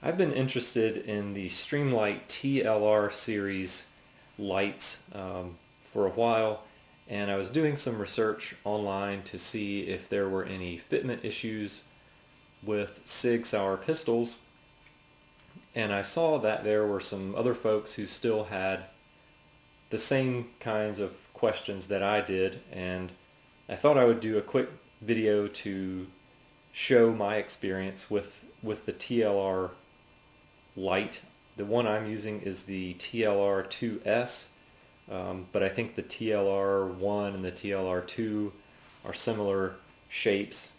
I've been interested in the Streamlight TLR series lights for a while, and I was doing some research online to see if there were any fitment issues with Sig Sauer pistols, and I saw that there were some other folks who still had the same kinds of questions that I did, and I thought I would do a quick video to show my experience with the TLR light. The one I'm using is the TLR-2s, but I think the TLR-1 and the TLR-2 are similar shapes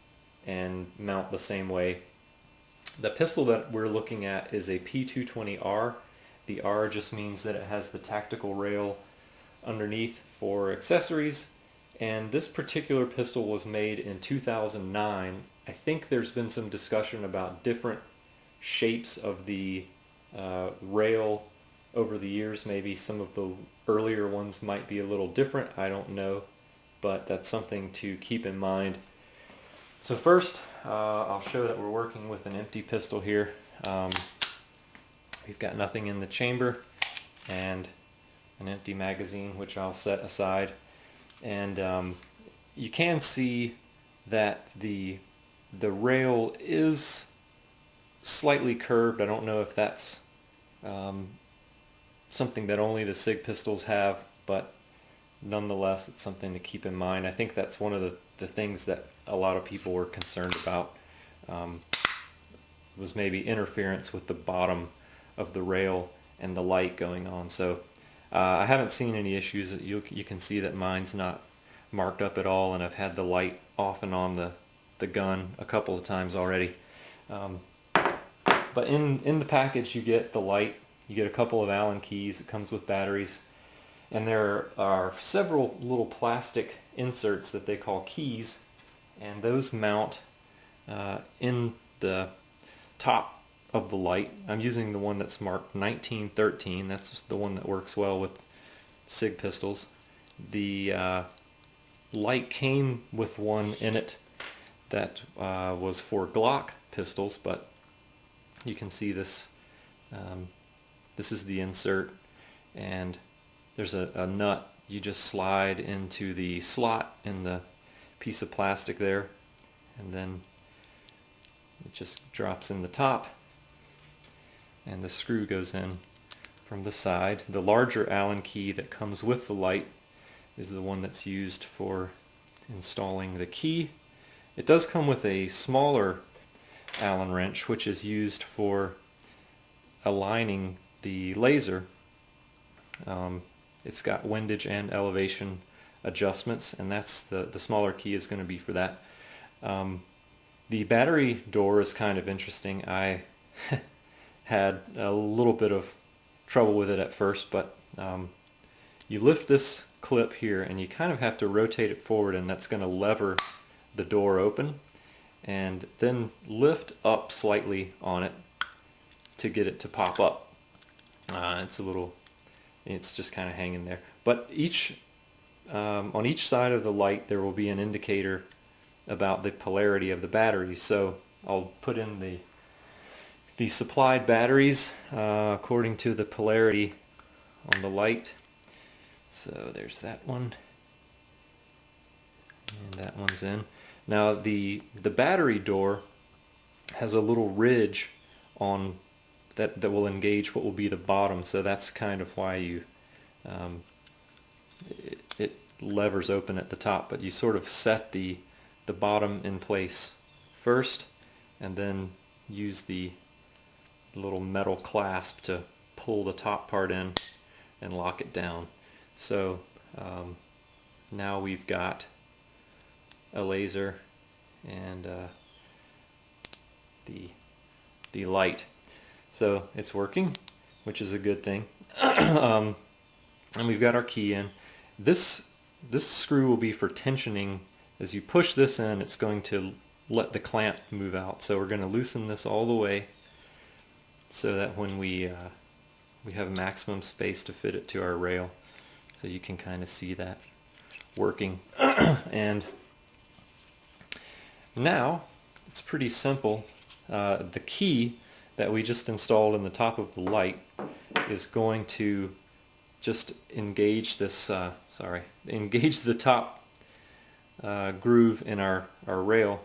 and mount the same way. The pistol that we're looking at is a P220R. The R just means that it has the tactical rail underneath for accessories, and this particular pistol was made in 2009. I think there's been some discussion about different shapes of the rail over the years. Maybe some of the earlier ones might be a little different, I don't know, but that's something to keep in mind. So first, I'll show that we're working with an empty pistol here. We've got nothing in the chamber and an empty magazine, which I'll set aside. And you can see that the rail is slightly curved. I don't know if that's something that only the Sig pistols have, but nonetheless it's something to keep in mind. I think that's one of the things that a lot of people were concerned about, was maybe interference with the bottom of the rail and the light going on. So I haven't seen any issues. You can see that mine's not marked up at all, and I've had the light off and on the gun a couple of times already. But in the package you get the light, you get a couple of Allen keys, it comes with batteries, and there are several little plastic inserts that they call keys, and those mount in the top of the light. I'm using the one that's marked 1913. That's the one that works well with Sig pistols. The light came with one in it that was for Glock pistols, but you can see this. This is the insert, and there's a nut you just slide into the slot in the piece of plastic there, and then it just drops in the top, and the screw goes in from the side. The larger Allen key that comes with the light is the one that's used for installing the key. It does come with a smaller Allen wrench, which is used for aligning the laser. It's got windage and elevation adjustments, and that's the smaller key is going to be for that. The battery door is kind of interesting. I had a little bit of trouble with it at first, but you lift this clip here and you kind of have to rotate it forward, and that's going to lever the door open, and then lift up slightly on it to get it to pop up. It's just kind of hanging there. But on each side of the light there will be an indicator about the polarity of the batteries. So I'll put in the supplied batteries according to the polarity on the light. So there's that one, and that one's in. Now the battery door has a little ridge on that will engage what will be the bottom, so that's kind of why it levers open at the top, but you sort of set the bottom in place first, and then use the little metal clasp to pull the top part in and lock it down. So now we've got a laser and the light. So it's working, which is a good thing. And we've got our key in. This screw will be for tensioning. As you push this in, it's going to let the clamp move out. So we're going to loosen this all the way so that when we have maximum space to fit it to our rail. So you can kind of see that working. And now it's pretty simple. The key that we just installed in the top of the light is going to just engage this, engage the top groove in our rail.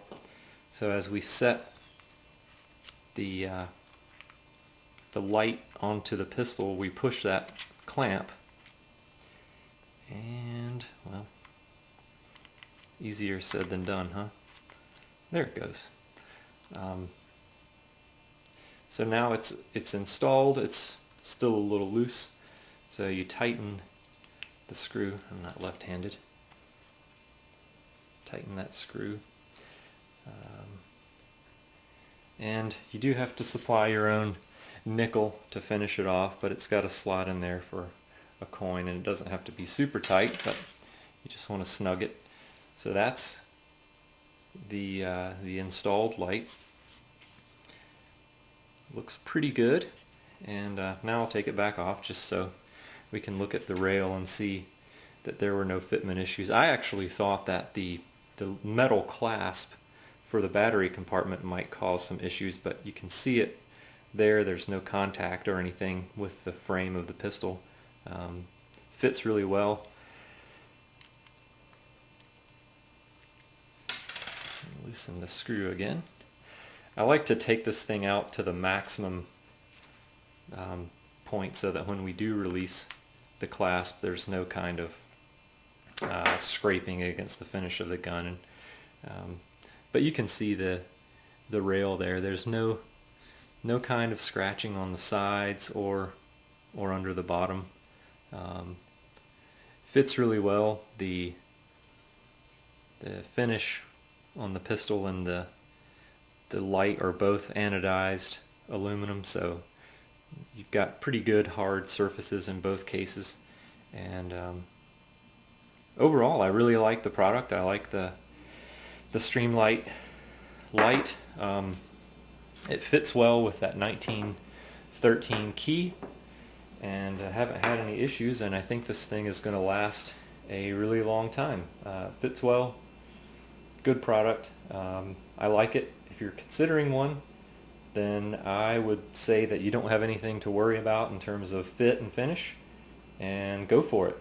So as we set the light onto the pistol, we push that clamp, and, well, easier said than done, huh? There it goes. So now it's installed. It's still a little loose, so you tighten the screw. I'm not left-handed. Tighten that screw. And you do have to supply your own nickel to finish it off, but it's got a slot in there for a coin, and it doesn't have to be super tight, but you just want to snug it. So that's the installed light. Looks pretty good, and now I'll take it back off just so we can look at the rail and see that there were no fitment issues. I actually thought that the metal clasp for the battery compartment might cause some issues, but you can see it there. There's no contact or anything with the frame of the pistol. Fits really well. Loosen the screw again. I like to take this thing out to the maximum point so that when we do release the clasp, there's no kind of scraping against the finish of the gun. But you can see the rail there. There's no kind of scratching on the sides or under the bottom. Fits really well. The finish on the pistol and the light are both anodized aluminum, so you've got pretty good hard surfaces in both cases. And overall, I really like the product. I like the Streamlight light. It fits well with that 1913 key, and I haven't had any issues, and I think this thing is going to last a really long time. Fits well, good product. I like it. If you're considering one, then I would say that you don't have anything to worry about in terms of fit and finish, and go for it.